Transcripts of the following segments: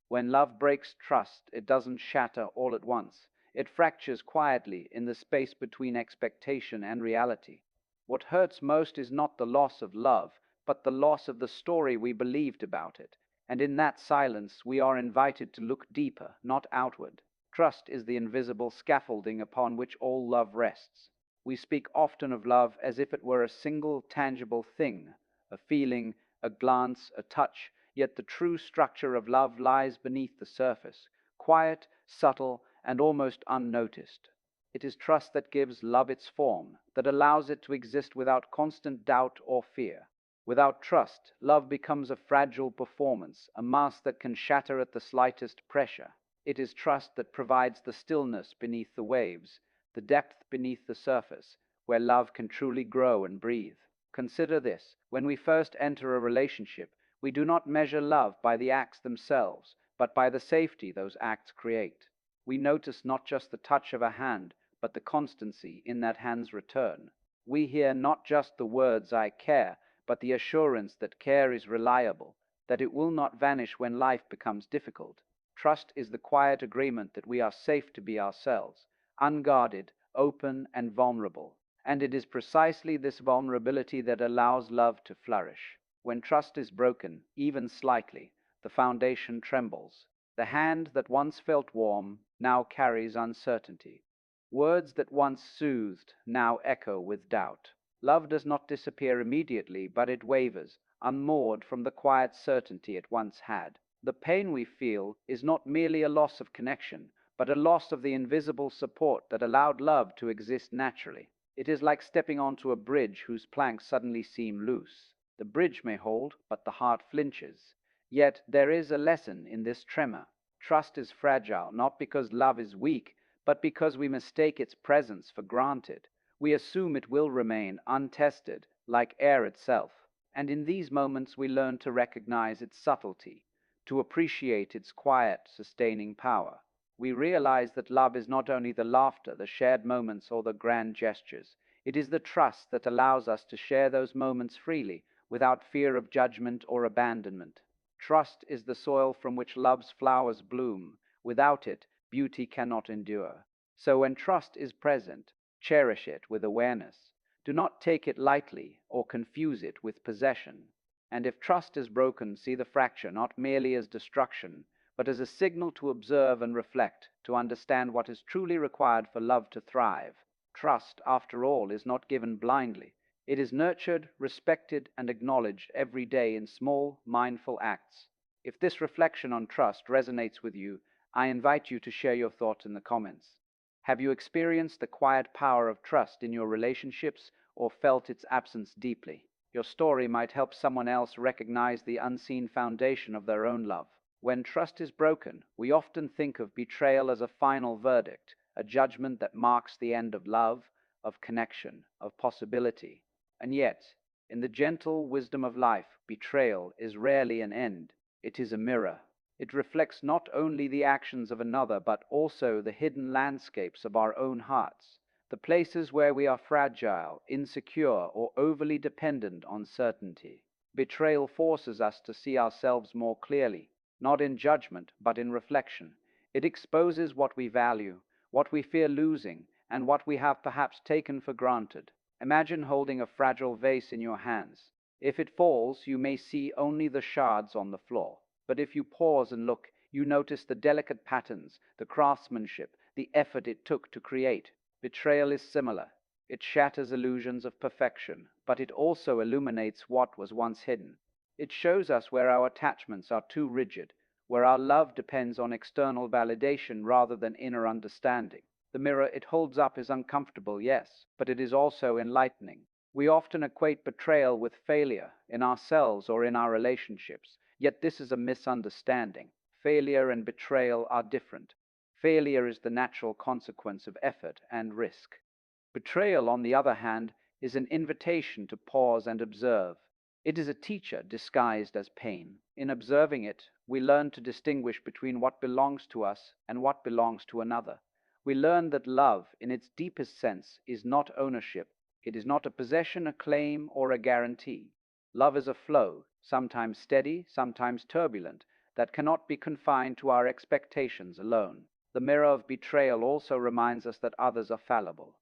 When love breaks trust, it doesn't shatter all at once. It fractures quietly in the space between expectation and reality. What hurts most is not the loss of love, but the loss of the story we believed about it. And in that silence, we are invited to look deeper, not outward. Trust is the invisible scaffolding upon which all love rests. We speak often of love as if it were a single tangible thing, a feeling, a glance, a touch, yet the true structure of love lies beneath the surface, quiet, subtle, and almost unnoticed. It is trust that gives love its form, that allows it to exist without constant doubt or fear. Without trust, love becomes a fragile performance, a mask that can shatter at the slightest pressure. It is trust that provides the stillness beneath the waves, the depth beneath the surface, where love can truly grow and breathe. Consider this: when we first enter a relationship, we do not measure love by the acts themselves, but by the safety those acts create. We notice not just the touch of a hand, but the constancy in that hand's return. We hear not just the words "I care," but the assurance that care is reliable, that it will not vanish when life becomes difficult. Trust is the quiet agreement that we are safe to be ourselves, unguarded, open, and vulnerable. And it is precisely this vulnerability that allows love to flourish. When trust is broken, even slightly, the foundation trembles. The hand that once felt warm now carries uncertainty. Words that once soothed now echo with doubt. Love does not disappear immediately, but it wavers, unmoored from the quiet certainty it once had. The pain we feel is not merely a loss of connection, but a loss of the invisible support that allowed love to exist naturally. It is like stepping onto a bridge whose planks suddenly seem loose. The bridge may hold, but the heart flinches. Yet there is a lesson in this tremor. Trust is fragile, not because love is weak, but because we mistake its presence for granted. We assume it will remain untested, like air itself. And in these moments we learn to recognize its subtlety, to appreciate its quiet, sustaining power. We realize that love is not only the laughter, the shared moments, or the grand gestures. It is the trust that allows us to share those moments freely, without fear of judgment or abandonment. Trust is the soil from which love's flowers bloom. Without it, beauty cannot endure. So when trust is present, cherish it with awareness. Do not take it lightly or confuse it with possession. And if trust is broken, see the fracture not merely as destruction, but as a signal to observe and reflect, to understand what is truly required for love to thrive. Trust, after all, is not given blindly. It is nurtured, respected, and acknowledged every day in small, mindful acts. If this reflection on trust resonates with you, I invite you to share your thoughts in the comments. Have you experienced the quiet power of trust in your relationships or felt its absence deeply? Your story might help someone else recognize the unseen foundation of their own love. When trust is broken, we often think of betrayal as a final verdict, a judgment that marks the end of love, of connection, of possibility. And yet, in the gentle wisdom of life, betrayal is rarely an end. It is a mirror. It reflects not only the actions of another, but also the hidden landscapes of our own hearts, the places where we are fragile, insecure, or overly dependent on certainty. Betrayal forces us to see ourselves more clearly, not in judgment, but in reflection. It exposes what we value, what we fear losing, and what we have perhaps taken for granted. Imagine holding a fragile vase in your hands. If it falls, you may see only the shards on the floor. But if you pause and look, you notice the delicate patterns, the craftsmanship, the effort it took to create. Betrayal is similar. It shatters illusions of perfection, but it also illuminates what was once hidden. It shows us where our attachments are too rigid, where our love depends on external validation rather than inner understanding. The mirror it holds up is uncomfortable, yes, but it is also enlightening. We often equate betrayal with failure, in ourselves or in our relationships. Yet this is a misunderstanding. Failure and betrayal are different. Failure is the natural consequence of effort and risk. Betrayal, on the other hand, is an invitation to pause and observe. It is a teacher disguised as pain. In observing it, we learn to distinguish between what belongs to us and what belongs to another. We learn that love, in its deepest sense, is not ownership. It is not a possession, a claim, or a guarantee. Love is a flow, sometimes steady, sometimes turbulent, that cannot be confined to our expectations alone. The mirror of betrayal also reminds us that others are fallible.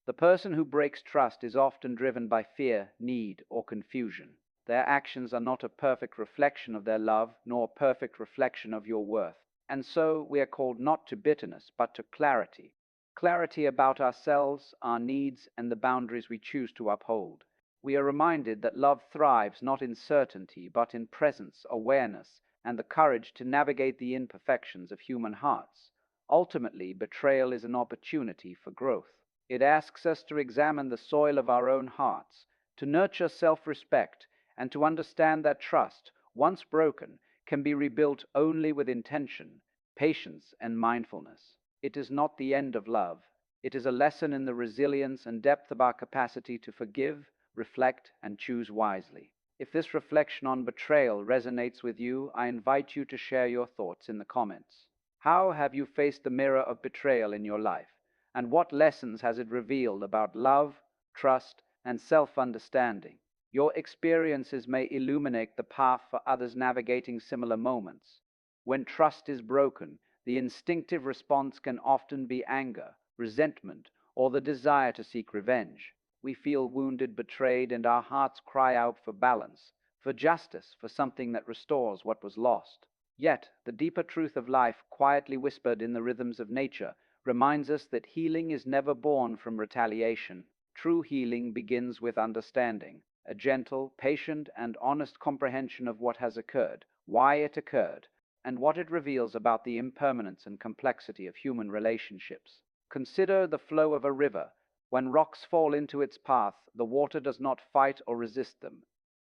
The person who breaks trust is often driven by fear, need, or confusion. Their actions are not a perfect reflection of their love, nor a perfect reflection of your worth. And so we are called not to bitterness, but to clarity. Clarity about ourselves, our needs, and the boundaries we choose to uphold. We are reminded that love thrives not in certainty, but in presence, awareness, and the courage to navigate the imperfections of human hearts. Ultimately, betrayal is an opportunity for growth. It asks us to examine the soil of our own hearts, to nurture self-respect, and to understand that trust, once broken, can be rebuilt only with intention, patience, and mindfulness. It is not the end of love. It is a lesson in the resilience and depth of our capacity to forgive, reflect, and choose wisely. If this reflection on betrayal resonates with you, I invite you to share your thoughts in the comments. How have you faced the mirror of betrayal in your life? And what lessons has it revealed about love, trust, and self-understanding? Your experiences may illuminate the path for others navigating similar moments. When trust is broken, the instinctive response can often be anger, resentment, or the desire to seek revenge. We feel wounded, betrayed, and our hearts cry out for balance, for justice, for something that restores what was lost. Yet, the deeper truth of life, quietly whispered in the rhythms of nature, reminds us that healing is never born from retaliation. True healing begins with understanding, a gentle, patient, and honest comprehension of what has occurred, why it occurred, and what it reveals about the impermanence and complexity of human relationships. Consider the flow of a river. When rocks fall into its path, the water does not fight or resist them.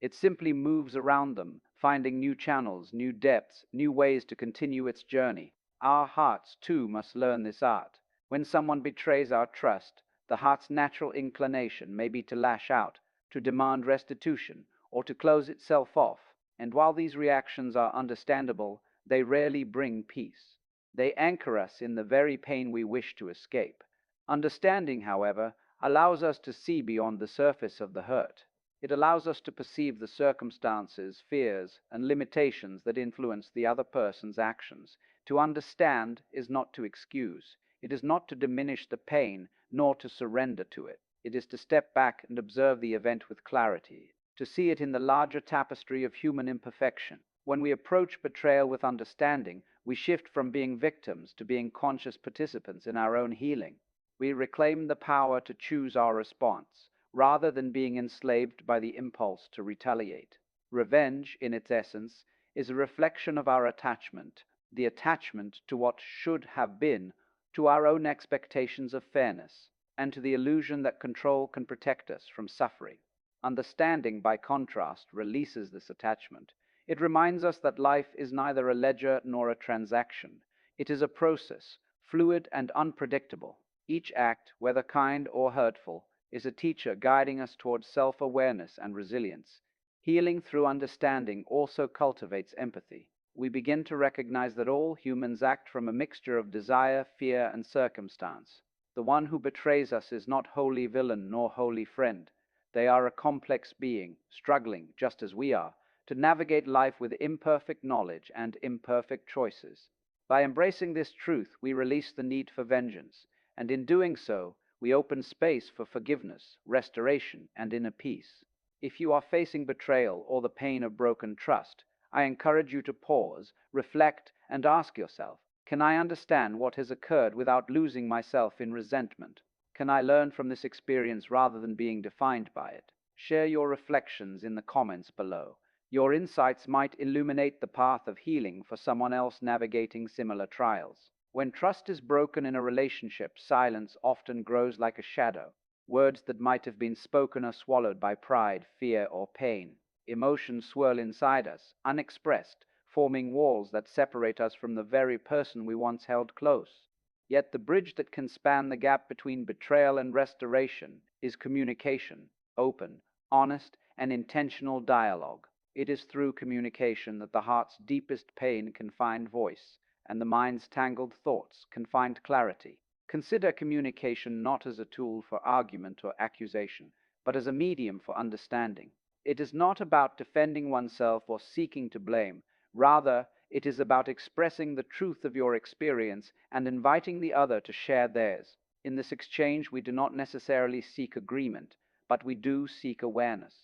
It simply moves around them, finding new channels, new depths, new ways to continue its journey. Our hearts, too, must learn this art. When someone betrays our trust, the heart's natural inclination may be to lash out, to demand restitution, or to close itself off. And while these reactions are understandable, they rarely bring peace. They anchor us in the very pain we wish to escape. Understanding, however, allows us to see beyond the surface of the hurt. It allows us to perceive the circumstances, fears, and limitations that influence the other person's actions. To understand is not to excuse. It is not to diminish the pain, nor to surrender to it. It is to step back and observe the event with clarity, to see it in the larger tapestry of human imperfection. When we approach betrayal with understanding, we shift from being victims to being conscious participants in our own healing. We reclaim the power to choose our response, rather than being enslaved by the impulse to retaliate. Revenge, in its essence, is a reflection of our attachment, the attachment to what should have been, to our own expectations of fairness, and to the illusion that control can protect us from suffering. Understanding, by contrast, releases this attachment. It reminds us that life is neither a ledger nor a transaction. It is a process, fluid and unpredictable. Each act, whether kind or hurtful, is a teacher guiding us towards self-awareness and resilience. Healing through understanding also cultivates empathy. We begin to recognize that all humans act from a mixture of desire, fear, and circumstance. The one who betrays us is not wholly villain nor wholly friend. They are a complex being, struggling, just as we are, to navigate life with imperfect knowledge and imperfect choices. By embracing this truth, we release the need for vengeance, and in doing so, we open space for forgiveness, restoration, and inner peace. If you are facing betrayal or the pain of broken trust, I encourage you to pause, reflect, and ask yourself, can I understand what has occurred without losing myself in resentment? Can I learn from this experience rather than being defined by it? Share your reflections in the comments below. Your insights might illuminate the path of healing for someone else navigating similar trials. When trust is broken in a relationship, silence often grows like a shadow. Words that might have been spoken are swallowed by pride, fear, or pain. Emotions swirl inside us, unexpressed, forming walls that separate us from the very person we once held close. Yet the bridge that can span the gap between betrayal and restoration is communication, open, honest, and intentional dialogue. It is through communication that the heart's deepest pain can find voice, and the mind's tangled thoughts can find clarity. Consider communication not as a tool for argument or accusation, but as a medium for understanding. It is not about defending oneself or seeking to blame. Rather, It is about expressing the truth of your experience and inviting the other to share theirs. In this exchange, we do not necessarily seek agreement, but we do seek awareness.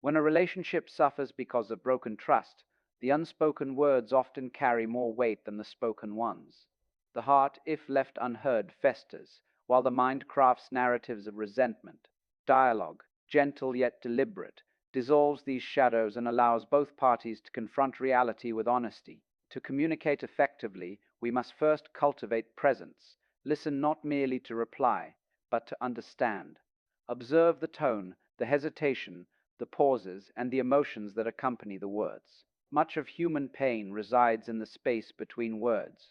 When a relationship suffers because of broken trust, the unspoken words often carry more weight than the spoken ones. The heart, if left unheard, festers, while the mind crafts narratives of resentment. Dialogue, gentle yet deliberate, dissolves these shadows and allows both parties to confront reality with honesty. To communicate effectively, we must first cultivate presence. Listen not merely to reply, but to understand. Observe the tone, the hesitation, the pauses, and the emotions that accompany the words. Much of human pain resides in the space between words,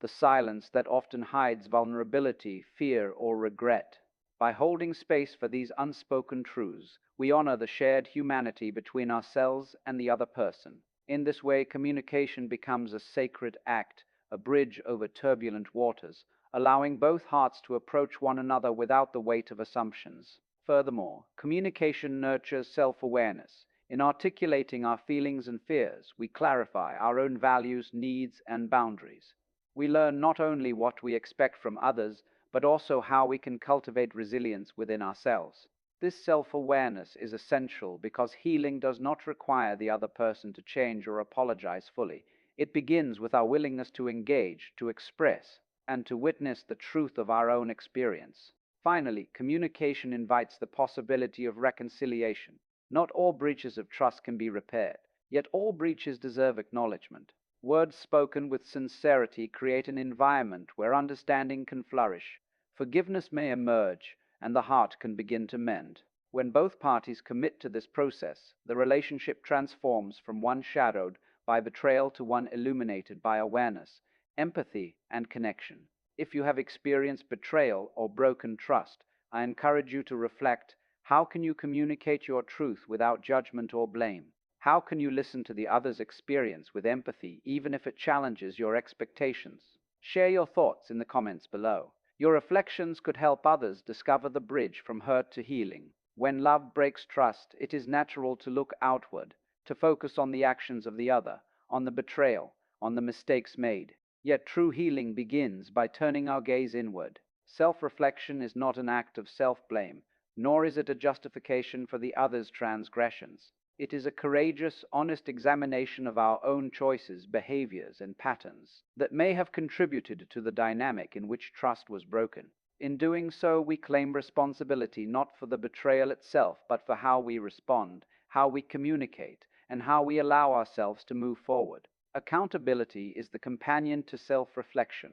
the silence that often hides vulnerability, fear, or regret. By holding space for these unspoken truths, we honor the shared humanity between ourselves and the other person. In this way, communication becomes a sacred act, a bridge over turbulent waters, allowing both hearts to approach one another without the weight of assumptions. Furthermore, communication nurtures self-awareness. In articulating our feelings and fears, we clarify our own values, needs, and boundaries. We learn not only what we expect from others, but also how we can cultivate resilience within ourselves. This self-awareness is essential because healing does not require the other person to change or apologize fully. It begins with our willingness to engage, to express, and to witness the truth of our own experience. Finally, communication invites the possibility of reconciliation. Not all breaches of trust can be repaired, yet all breaches deserve acknowledgement. Words spoken with sincerity create an environment where understanding can flourish, forgiveness may emerge, and the heart can begin to mend. When both parties commit to this process, the relationship transforms from one shadowed by betrayal to one illuminated by awareness, empathy, and connection. If you have experienced betrayal or broken trust, I encourage you to reflect: how can you communicate your truth without judgment or blame? How can you listen to the other's experience with empathy, even if it challenges your expectations? Share your thoughts in the comments below. Your reflections could help others discover the bridge from hurt to healing. When love breaks trust, it is natural to look outward, to focus on the actions of the other, on the betrayal, on the mistakes made. Yet true healing begins by turning our gaze inward. Self-reflection is not an act of self-blame, nor is it a justification for the other's transgressions. It is a courageous, honest examination of our own choices, behaviors, and patterns that may have contributed to the dynamic in which trust was broken. In doing so, we claim responsibility not for the betrayal itself, but for how we respond, how we communicate, and how we allow ourselves to move forward. Accountability is the companion to self-reflection.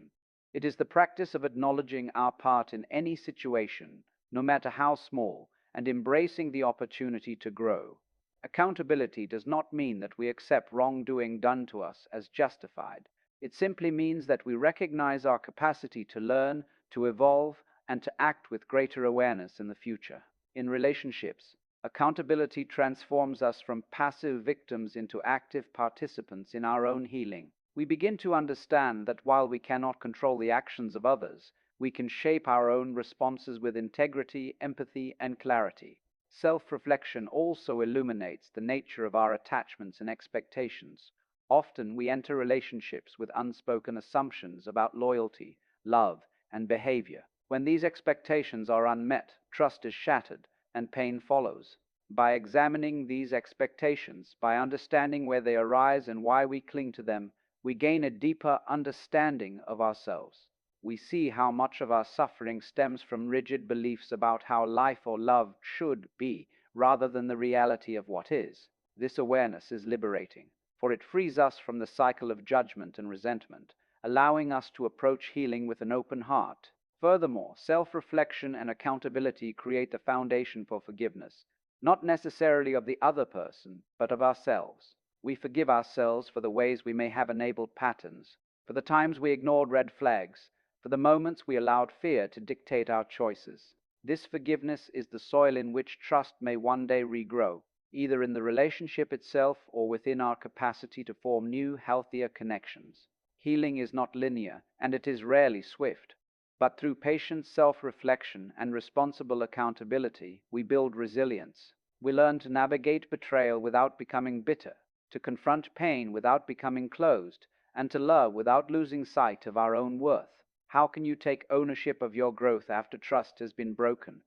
It is the practice of acknowledging our part in any situation, no matter how small, and embracing the opportunity to grow. Accountability does not mean that we accept wrongdoing done to us as justified. It simply means that we recognize our capacity to learn, to evolve, and to act with greater awareness in the future. In relationships, accountability transforms us from passive victims into active participants in our own healing. We begin to understand that while we cannot control the actions of others, we can shape our own responses with integrity, empathy, and clarity. Self-reflection also illuminates the nature of our attachments and expectations. Often we enter relationships with unspoken assumptions about loyalty, love, and behavior. When these expectations are unmet, trust is shattered, and pain follows. By examining these expectations, by understanding where they arise and why we cling to them, we gain a deeper understanding of ourselves. We see how much of our suffering stems from rigid beliefs about how life or love should be, rather than the reality of what is. This awareness is liberating, for it frees us from the cycle of judgment and resentment, allowing us to approach healing with an open heart. Furthermore, self-reflection and accountability create the foundation for forgiveness, not necessarily of the other person, but of ourselves. We forgive ourselves for the ways we may have enabled patterns, for the times we ignored red flags, for the moments we allowed fear to dictate our choices. This forgiveness is the soil in which trust may one day regrow, either in the relationship itself or within our capacity to form new, healthier connections. Healing is not linear, and it is rarely swift. But through patient self-reflection and responsible accountability, we build resilience. We learn to navigate betrayal without becoming bitter, to confront pain without becoming closed, and to love without losing sight of our own worth. How can you take ownership of your growth after trust has been broken?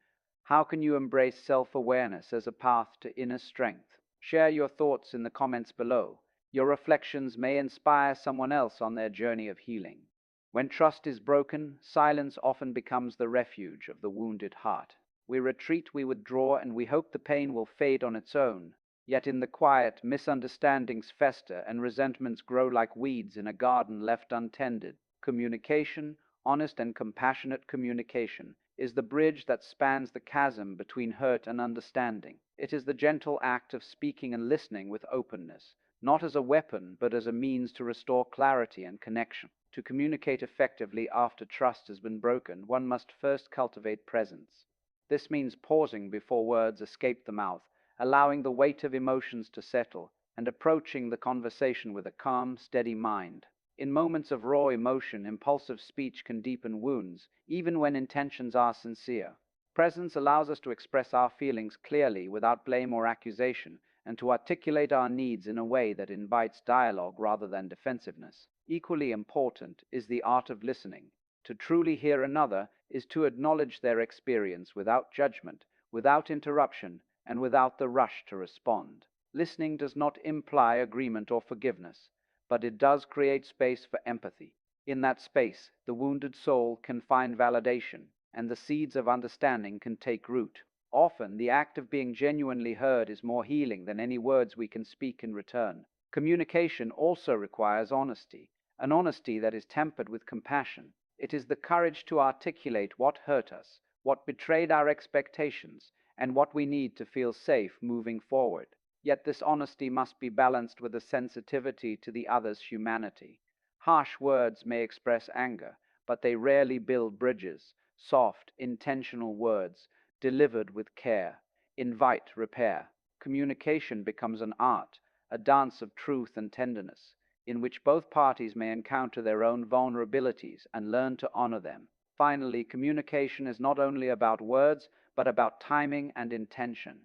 How can you embrace self awareness as a path to inner strength? Share your thoughts in the comments below. Your reflections may inspire someone else on their journey of healing. When trust is broken, silence often becomes the refuge of the wounded heart. We retreat, we withdraw, and we hope the pain will fade on its own. Yet in the quiet, misunderstandings fester and resentments grow like weeds in a garden left untended. Communication, honest and compassionate communication, is the bridge that spans the chasm between hurt and understanding. It is the gentle act of speaking and listening with openness, not as a weapon, but as a means to restore clarity and connection. To communicate effectively after trust has been broken, one must first cultivate presence. This means pausing before words escape the mouth, allowing the weight of emotions to settle, and approaching the conversation with a calm, steady mind. In moments of raw emotion, impulsive speech can deepen wounds, even when intentions are sincere. Presence allows us to express our feelings clearly without blame or accusation, and to articulate our needs in a way that invites dialogue rather than defensiveness. Equally important is the art of listening. To truly hear another is to acknowledge their experience without judgment, without interruption, and without the rush to respond. Listening does not imply agreement or forgiveness, but it does create space for empathy. In that space, the wounded soul can find validation, and the seeds of understanding can take root. Often, the act of being genuinely heard is more healing than any words we can speak in return. Communication also requires honesty, an honesty that is tempered with compassion. It is the courage to articulate what hurt us, what betrayed our expectations, and what we need to feel safe moving forward. Yet this honesty must be balanced with a sensitivity to the other's humanity. Harsh words may express anger, but they rarely build bridges. Soft, intentional words, delivered with care, invite repair. Communication becomes an art, a dance of truth and tenderness, in which both parties may encounter their own vulnerabilities and learn to honor them. Finally, communication is not only about words, but about timing and intention.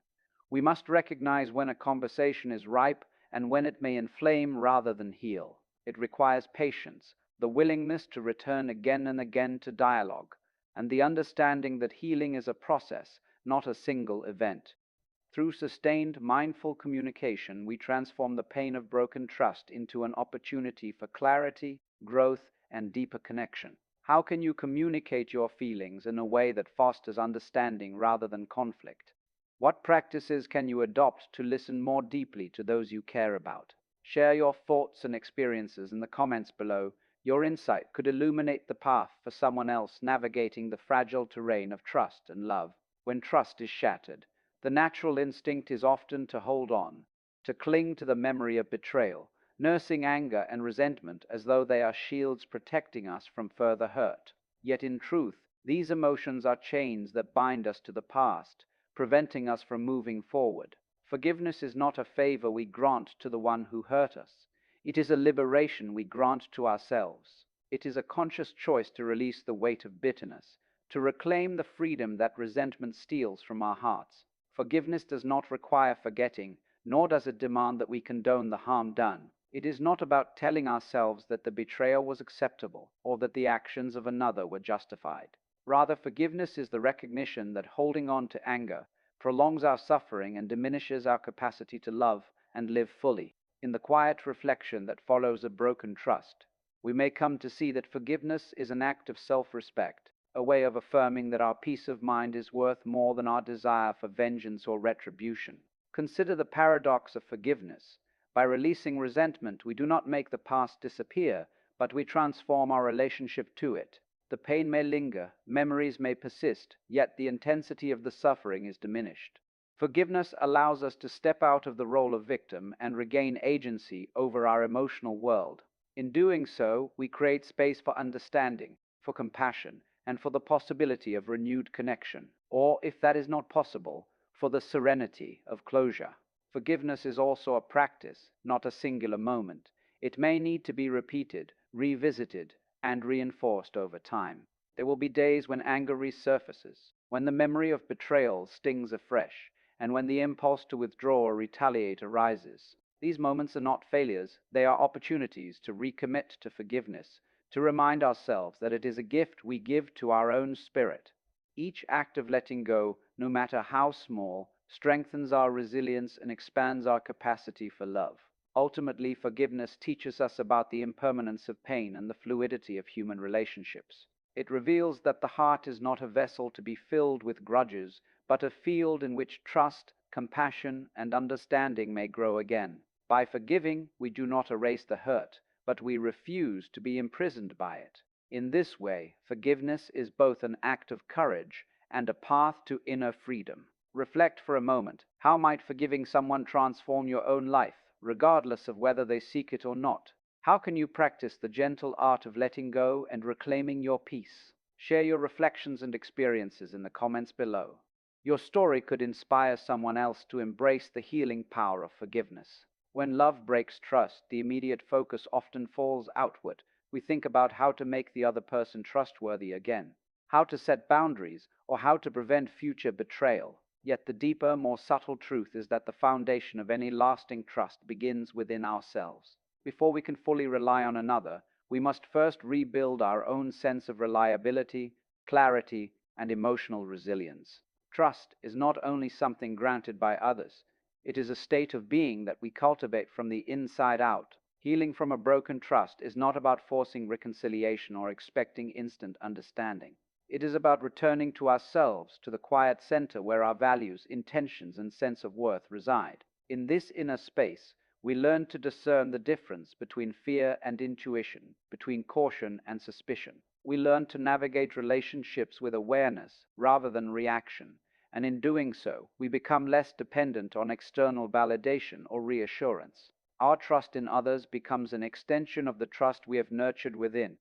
We must recognize when a conversation is ripe and when it may inflame rather than heal. It requires patience, the willingness to return again and again to dialogue, and the understanding that healing is a process, not a single event. Through sustained, mindful communication, we transform the pain of broken trust into an opportunity for clarity, growth, and deeper connection. How can you communicate your feelings in a way that fosters understanding rather than conflict? What practices can you adopt to listen more deeply to those you care about? Share your thoughts and experiences in the comments below. Your insight could illuminate the path for someone else navigating the fragile terrain of trust and love. When trust is shattered, the natural instinct is often to hold on, to cling to the memory of betrayal, nursing anger and resentment as though they are shields protecting us from further hurt. Yet in truth, these emotions are chains that bind us to the past, preventing us from moving forward. Forgiveness is not a favor we grant to the one who hurt us. It is a liberation we grant to ourselves. It is a conscious choice to release the weight of bitterness, to reclaim the freedom that resentment steals from our hearts. Forgiveness does not require forgetting, nor does it demand that we condone the harm done. It is not about telling ourselves that the betrayal was acceptable or that the actions of another were justified. Rather, forgiveness is the recognition that holding on to anger prolongs our suffering and diminishes our capacity to love and live fully. In the quiet reflection that follows a broken trust, we may come to see that forgiveness is an act of self-respect, a way of affirming that our peace of mind is worth more than our desire for vengeance or retribution. Consider the paradox of forgiveness. By releasing resentment, we do not make the past disappear, but we transform our relationship to it. The pain may linger, memories may persist, yet the intensity of the suffering is diminished. Forgiveness allows us to step out of the role of victim and regain agency over our emotional world. In doing so, we create space for understanding, for compassion, and for the possibility of renewed connection, or, if that is not possible, for the serenity of closure. Forgiveness is also a practice, not a singular moment. It may need to be repeated, revisited, and reinforced over time. There will be days when anger resurfaces, when the memory of betrayal stings afresh, and when the impulse to withdraw or retaliate arises. These moments are not failures, they are opportunities to recommit to forgiveness, to remind ourselves that it is a gift we give to our own spirit. Each act of letting go, no matter how small, strengthens our resilience and expands our capacity for love. Ultimately, forgiveness teaches us about the impermanence of pain and the fluidity of human relationships. It reveals that the heart is not a vessel to be filled with grudges, but a field in which trust, compassion, and understanding may grow again. By forgiving, we do not erase the hurt, but we refuse to be imprisoned by it. In this way, forgiveness is both an act of courage and a path to inner freedom. Reflect for a moment. How might forgiving someone transform your own life, regardless of whether they seek it or not? How can you practice the gentle art of letting go and reclaiming your peace? Share your reflections and experiences in the comments below. Your story could inspire someone else to embrace the healing power of forgiveness. When love breaks trust, the immediate focus often falls outward. We think about how to make the other person trustworthy again, how to set boundaries, or how to prevent future betrayal. Yet the deeper, more subtle truth is that the foundation of any lasting trust begins within ourselves. Before we can fully rely on another, we must first rebuild our own sense of reliability, clarity, and emotional resilience. Trust is not only something granted by others, it is a state of being that we cultivate from the inside out. Healing from a broken trust is not about forcing reconciliation or expecting instant understanding. It is about returning to ourselves, to the quiet center where our values, intentions, and sense of worth reside. In this inner space, we learn to discern the difference between fear and intuition, between caution and suspicion. We learn to navigate relationships with awareness rather than reaction, and in doing so, we become less dependent on external validation or reassurance. Our trust in others becomes an extension of the trust we have nurtured within.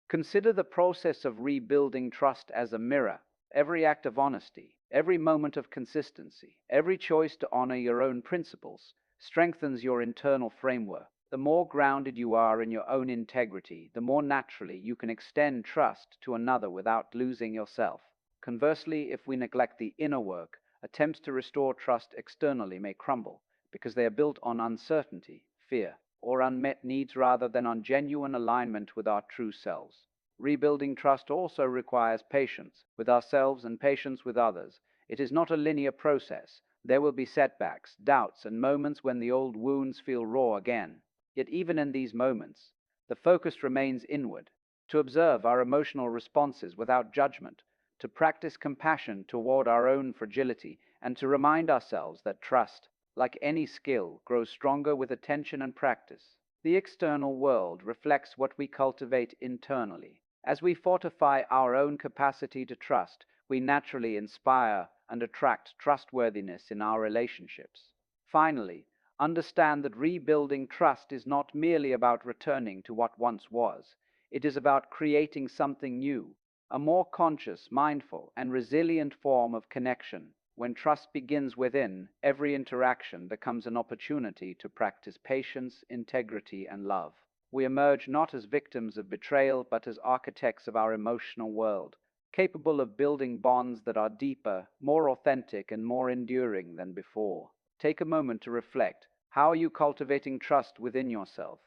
Consider the process of rebuilding trust as a mirror. Every act of honesty, every moment of consistency, every choice to honor your own principles strengthens your internal framework. The more grounded you are in your own integrity, the more naturally you can extend trust to another without losing yourself. Conversely, if we neglect the inner work, attempts to restore trust externally may crumble because they are built on uncertainty, fear, or unmet needs rather than on genuine alignment with our true selves. Rebuilding trust also requires patience with ourselves and patience with others. It is not a linear process. There will be setbacks, doubts, and moments when the old wounds feel raw again. Yet even in these moments, the focus remains inward, to observe our emotional responses without judgment, to practice compassion toward our own fragility, and to remind ourselves that trust, like any skill, grows stronger with attention and practice. The external world reflects what we cultivate internally. As we fortify our own capacity to trust, we naturally inspire and attract trustworthiness in our relationships. Finally, understand that rebuilding trust is not merely about returning to what once was. It is about creating something new, a more conscious, mindful, and resilient form of connection. When trust begins within, every interaction becomes an opportunity to practice patience, integrity, and love. We emerge not as victims of betrayal, but as architects of our emotional world, capable of building bonds that are deeper, more authentic, and more enduring than before. Take a moment to reflect. How are you cultivating trust within yourself?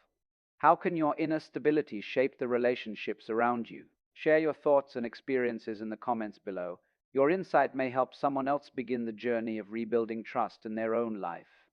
How can your inner stability shape the relationships around you? Share your thoughts and experiences in the comments below. Your insight may help someone else begin the journey of rebuilding trust in their own life.